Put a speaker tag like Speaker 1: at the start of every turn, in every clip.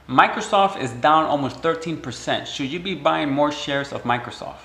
Speaker 1: Microsoft is down almost 13%. Should you be buying more shares of Microsoft?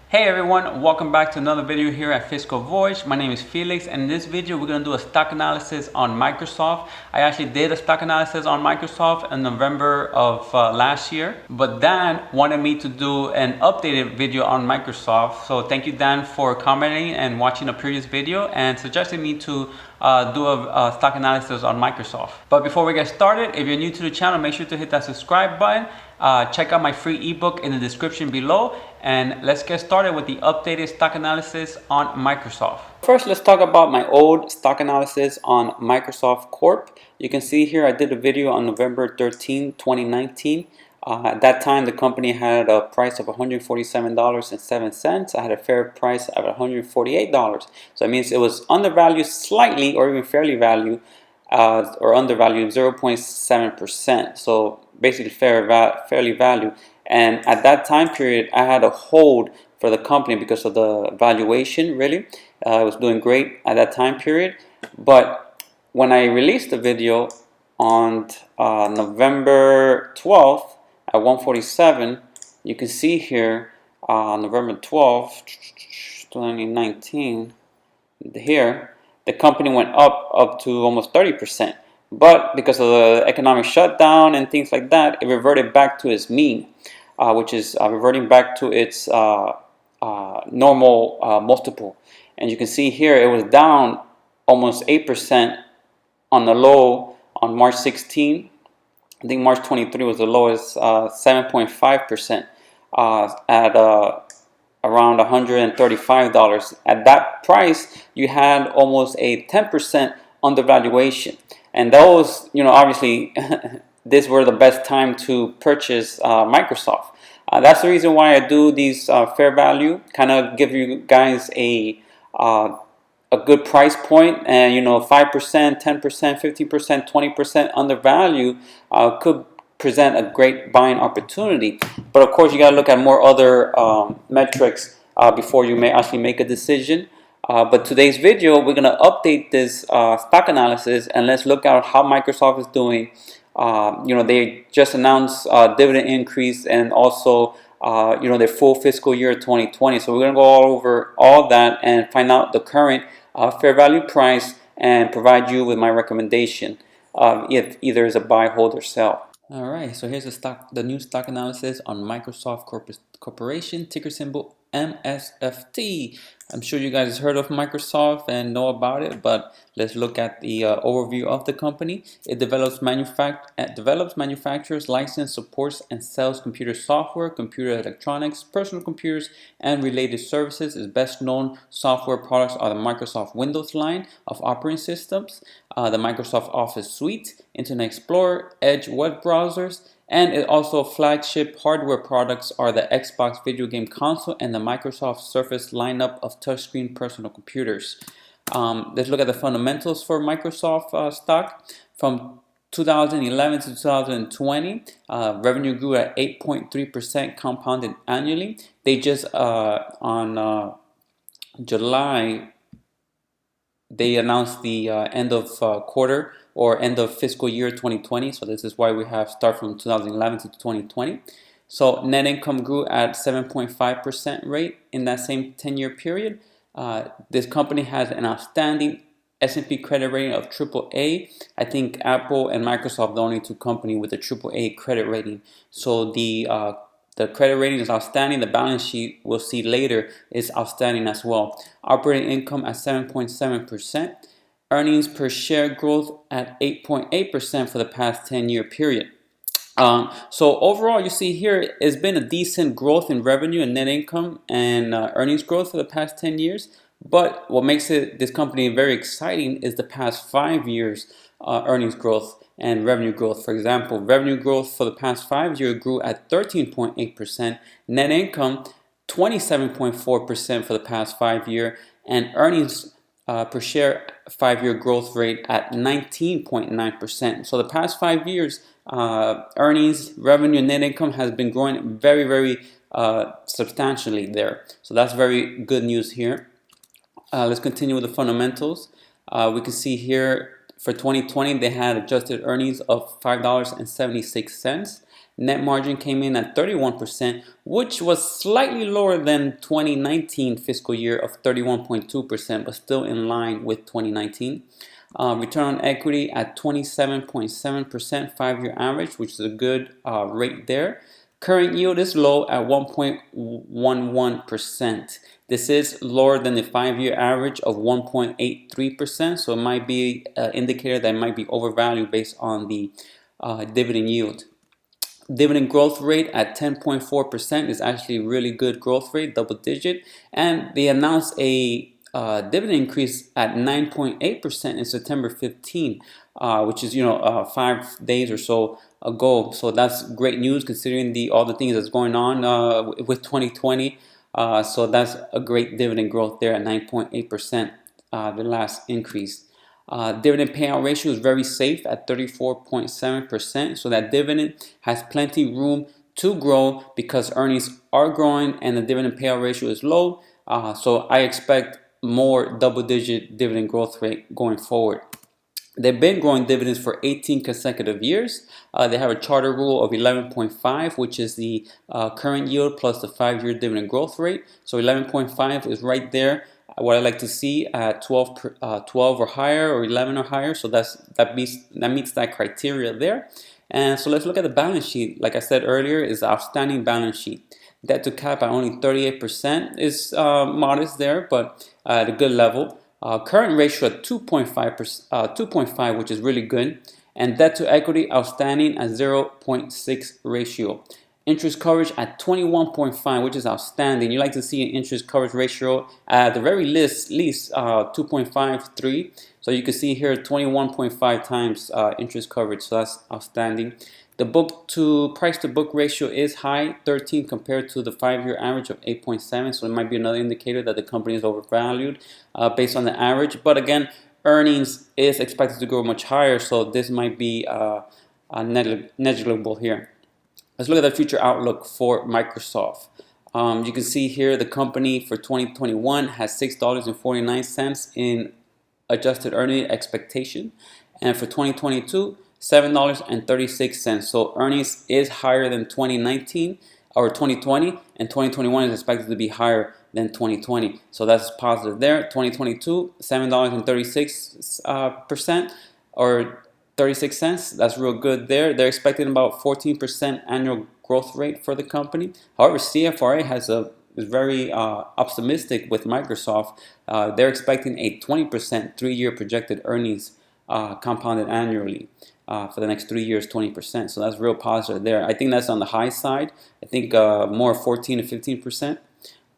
Speaker 1: Hey everyone, welcome back to another video here at FiscalVoyage. My name is Felix, and in this video we're going to do a stock analysis on Microsoft. I actually did a stock analysis on Microsoft in November of last year, but Dan wanted me to do an updated video on Microsoft. So thank you, Dan, for commenting and watching a previous video and suggesting me to do a stock analysis on Microsoft. But before we get started, if you're new to the channel, make sure to hit that subscribe button. Check out my free ebook in the description below, and let's get started with the updated stock analysis on Microsoft. First, let's talk about my old stock analysis on Microsoft Corp. You can see here I did a video on November 13, 2019. At that time, the company had a price of $147.07. I had a fair price of $148. So it means it was undervalued slightly, or even fairly valued, or undervalued 0.7%. So basically fairly valued. And at that time period, I had a hold for the company because of the valuation. Really, it was doing great at that time period. But when I released the video on November 12th at 147, you can see here November 12th, 2019. Here, the company went up to almost 30%. But because of the economic shutdown and things like that, it reverted back to its mean, which is reverting back to its normal multiple. And you can see here it was down almost 8% on the low on March 16. I think March 23 was the lowest, 7.5% at around $135. At that price, you had almost a 10% undervaluation. And those, obviously, these were the best time to purchase Microsoft. That's the reason why I do these fair value, kind of give you guys a good price point, and 5%, 10%, 15%, 20% undervalue could present a great buying opportunity. But of course, you got to look at more other metrics before you may actually make a decision. But today's video, we're going to update this stock analysis, and let's look at how Microsoft is doing. They just announced dividend increase, and also their full fiscal year 2020. So we're going to go all over all that and find out the current fair value price and provide you with my recommendation if either is a buy, hold, or sell. All right, so here's the new stock analysis on Microsoft Corporation, ticker symbol MSFT. I'm sure you guys heard of Microsoft and know about it, but let's look at the overview of the company. It develops, manufactures, license, supports, and sells computer software, computer electronics, personal computers, and related services. Its best known software products are the Microsoft Windows line of operating systems, the Microsoft Office Suite, Internet Explorer, Edge web browsers, and it also flagship hardware products are the Xbox video game console and the Microsoft Surface lineup of touchscreen personal computers. Let's look at the fundamentals for Microsoft stock. From 2011 to 2020, revenue grew at 8.3% compounded annually. They just on July, they announced the end of quarter or end of fiscal year 2020. So this is why we have start from 2011 to 2020. So net income grew at 7.5% rate in that same 10-year period. This company has an outstanding S&P credit rating of AAA. I think Apple and Microsoft are the only two companies with a AAA credit rating. So the credit rating is outstanding. The balance sheet, we'll see later, is outstanding as well. Operating income at 7.7%. Earnings per share growth at 8.8% for the past 10-year period. So overall, you see here, it's been a decent growth in revenue and net income and earnings growth for the past 10 years. But what makes this company very exciting is the past 5 years earnings growth and revenue growth. For example, revenue growth for the past 5 years grew at 13.8%, net income 27.4% for the past 5 years, and earnings per share 5-year growth rate at 19.9%. So the past 5 years, earnings, revenue, and net income has been growing very, very substantially there. So that's very good news here. Let's continue with the fundamentals. We can see here For 2020, they had adjusted earnings of $5.76. Net margin came in at 31%, which was slightly lower than 2019 fiscal year of 31.2%, but still in line with 2019. Return on equity at 27.7%, 5-year average, which is a good rate there. Current yield is low at 1.11%. This is lower than the 5-year average of 1.83%, so it might be an indicator that it might be overvalued based on the dividend yield. Dividend growth rate at 10.4% is actually a really good growth rate, double digit, and they announced a dividend increase at 9.8% in September 15, which is 5 days or so ago. So that's great news considering all the things that's going on with 2020. So that's a great dividend growth there at 9.8%, the last increase. Dividend payout ratio is very safe at 34.7%. So that dividend has plenty room to grow because earnings are growing and the dividend payout ratio is low. So I expect more double-digit dividend growth rate going forward. They've been growing dividends for 18 consecutive years. They have a charter rule of 11.5, which is the current yield plus the 5-year dividend growth rate. So 11.5 is right there. What I like to see at 12 or higher, or 11 or higher. So that meets that criteria there. And so let's look at the balance sheet. Like I said earlier, is the outstanding balance sheet. Debt to cap at only 38% is modest there, but at a good level. Current ratio at 2.5, which is really good, and debt to equity outstanding at 0.6 ratio. Interest coverage at 21.5, which is outstanding. You like to see an interest coverage ratio at the very least 2.53. So you can see here 21.5 times interest coverage. So that's outstanding. The price to book ratio is high, 13 compared to the 5-year average of 8.7. So it might be another indicator that the company is overvalued based on the average. But again, earnings is expected to grow much higher. So this might be negligible here. Let's look at the future outlook for Microsoft. You can see here the company for 2021 has $6.49 in adjusted earning expectation, and for 2022, $7.36. So earnings is higher than 2019 or 2020, and 2021 is expected to be higher than 2020. So that's positive there. 2022, $7.36 or 36 cents. That's real good there. They're expecting about 14% annual growth rate for the company. However, CFRA is very optimistic with Microsoft. They're expecting a 20% 3-year projected earnings compounded annually for the next 3 years, 20%. So that's real positive there. I think that's on the high side. I think more 14 to 15%.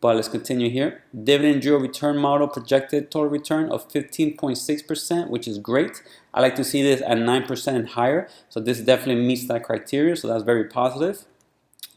Speaker 1: But let's continue here. Dividend yield return model projected total return of 15.6%, which is great. I like to see this at 9% and higher. So this definitely meets that criteria. So that's very positive.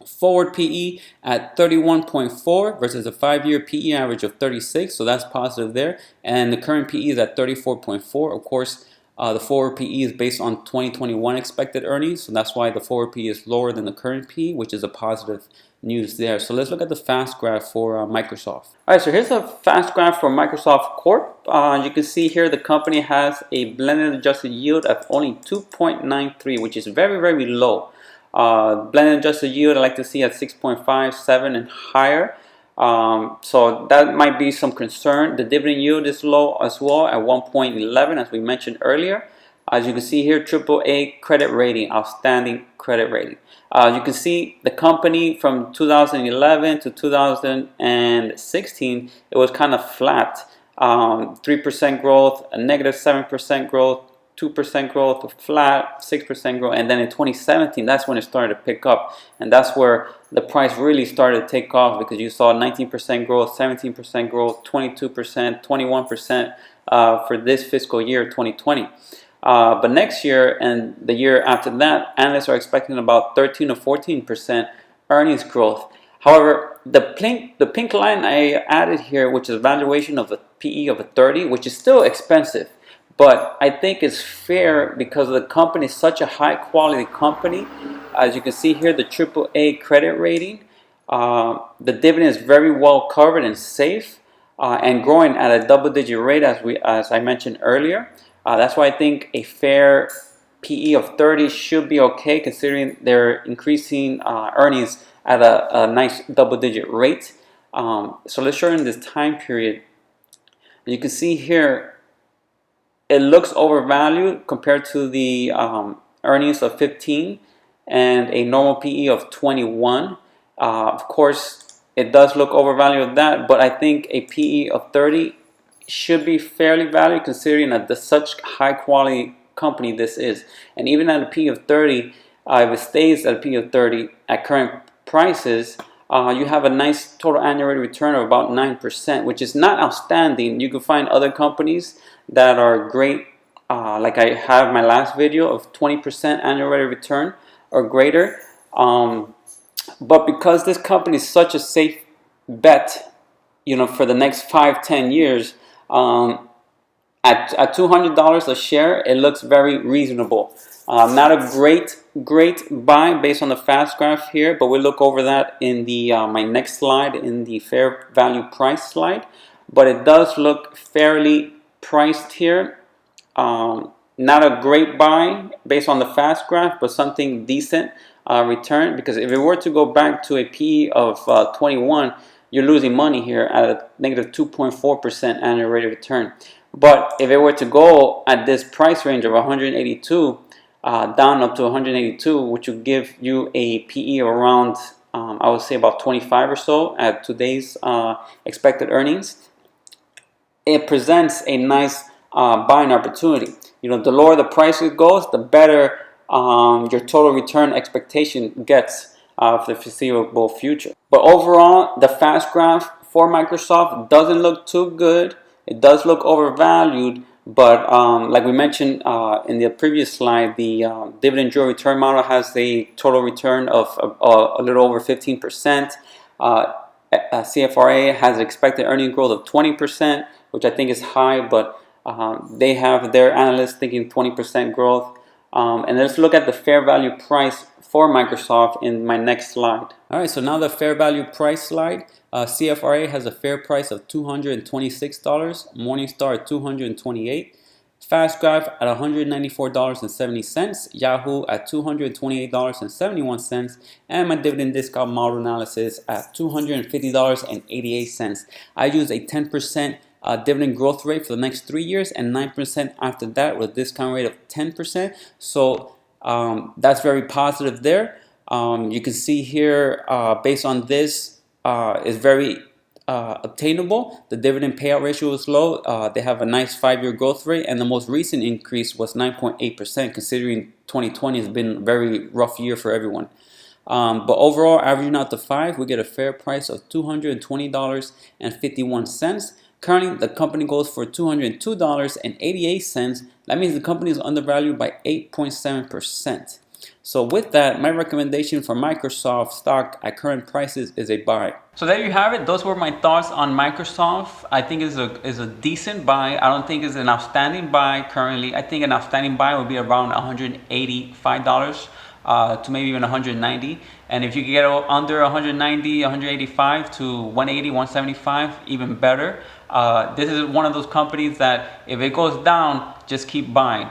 Speaker 1: Forward PE at 31.4 versus a 5-year PE average of 36. So that's positive there. And the current PE is at 34.4. Of course, the forward PE is based on 2021 expected earnings. So that's why the forward PE is lower than the current PE, which is a positive news there. So let's look at the fast graph for Microsoft. All right, so here's a fast graph for Microsoft Corp. You can see here the company has a blended adjusted yield of only 2.93, which is very, very low. Blended adjusted yield I like to see at 6.57 and higher. So that might be some concern. The dividend yield is low as well at 1.11, as we mentioned earlier. As you can see here, AAA credit rating, outstanding credit rating. You can see the company from 2011 to 2016, it was kind of flat. 3% growth, a negative 7% growth, 2% growth, flat, 6% growth, and then in 2017, that's when it started to pick up, and that's where the price really started to take off because you saw 19% growth, 17% growth, 22%, 21% for this fiscal year 2020. But next year and the year after that, analysts are expecting about 13 to 14% earnings growth. However, the pink line I added here, which is valuation of a PE of a 30, which is still expensive. But I think it's fair because the company is such a high quality company. As you can see here, the AAA credit rating, the dividend is very well covered and safe and growing at a double-digit rate as I mentioned earlier. That's why I think a fair PE of 30 should be okay, considering they're increasing earnings at a nice double-digit rate. So let's show in this time period. You can see here it looks overvalued compared to the earnings of 15 and a normal PE of 21. Of course, it does look overvalued of that, but I think a PE of 30 should be fairly valued considering that such high quality company this is. And even at a PE of 30, if it stays at a PE of 30 at current prices, you have a nice total annual rate of return of about 9%, which is not outstanding. You can find other companies that are great, like I have my last video of 20% annual rate of return or greater. But because this company is such a safe bet, for the next 5-10 years, at $200 a share, it looks very reasonable. Not a great buy based on the fast graph here, but we'll look over that in the my next slide, in the fair value price slide. But it does look fairly priced here. Not a great buy based on the fast graph, but something decent return, because if it were to go back to a PE of 21, you're losing money here at a negative 2.4% annual rate of return. But if it were to go at this price range of 182 down up to 182, which would give you a PE of around, I would say about 25 or so at today's expected earnings, it presents a nice buying opportunity. The lower the price it goes, the better your total return expectation gets for the foreseeable future. But overall, the fast graph for Microsoft doesn't look too good. It does look overvalued, but like we mentioned in the previous slide, the dividend dual return model has a total return of a little over 15%. CFRA has expected earnings growth of 20%, which I think is high, but they have their analysts thinking 20% growth. And let's look at the fair value price for Microsoft in my next slide. All right, so now the fair value price slide. CFRA has a fair price of $226, Morningstar at $228, FastGraph at $194.70, Yahoo at $228.71, and my dividend discount model analysis at $250.88. I use a 10% dividend growth rate for the next 3 years and 9% after that, with a discount rate of 10%. So that's very positive there. You can see here, based on this, is very obtainable. The dividend payout ratio is low. They have a nice 5-year growth rate, and the most recent increase was 9.8%, considering 2020 has been a very rough year for everyone. But overall, averaging out to 5, we get a fair price of $220.51. Currently, the company goes for $202.88. That means the company is undervalued by 8.7%. So with that, my recommendation for Microsoft stock at current prices is a buy. So there you have it. Those were my thoughts on Microsoft. I think it's a decent buy. I don't think it's an outstanding buy currently. I think an outstanding buy would be around $185 to maybe even $190. And if you can get under $190, $185 to $180, $175, even better. This is one of those companies that if it goes down, just keep buying.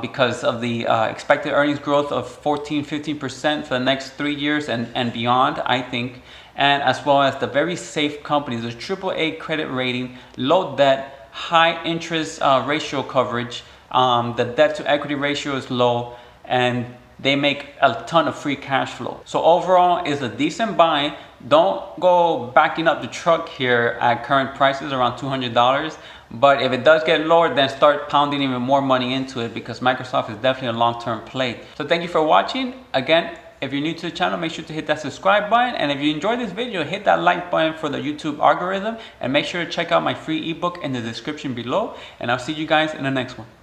Speaker 1: Because of the expected earnings growth of 14-15% for the next 3 years and beyond, I think, and as well as the very safe companies, the AAA credit rating, low debt, high interest ratio coverage, the debt to equity ratio is low, and they make a ton of free cash flow. So overall, it's a decent buy. Don't go backing up the truck here at current prices around $200. But if it does get lower, then start pounding even more money into it, because Microsoft is definitely a long-term play. So thank you for watching. Again, if you're new to the channel, make sure to hit that subscribe button. And if you enjoyed this video, hit that like button for the YouTube algorithm. And make sure to check out my free ebook in the description below. And I'll see you guys in the next one.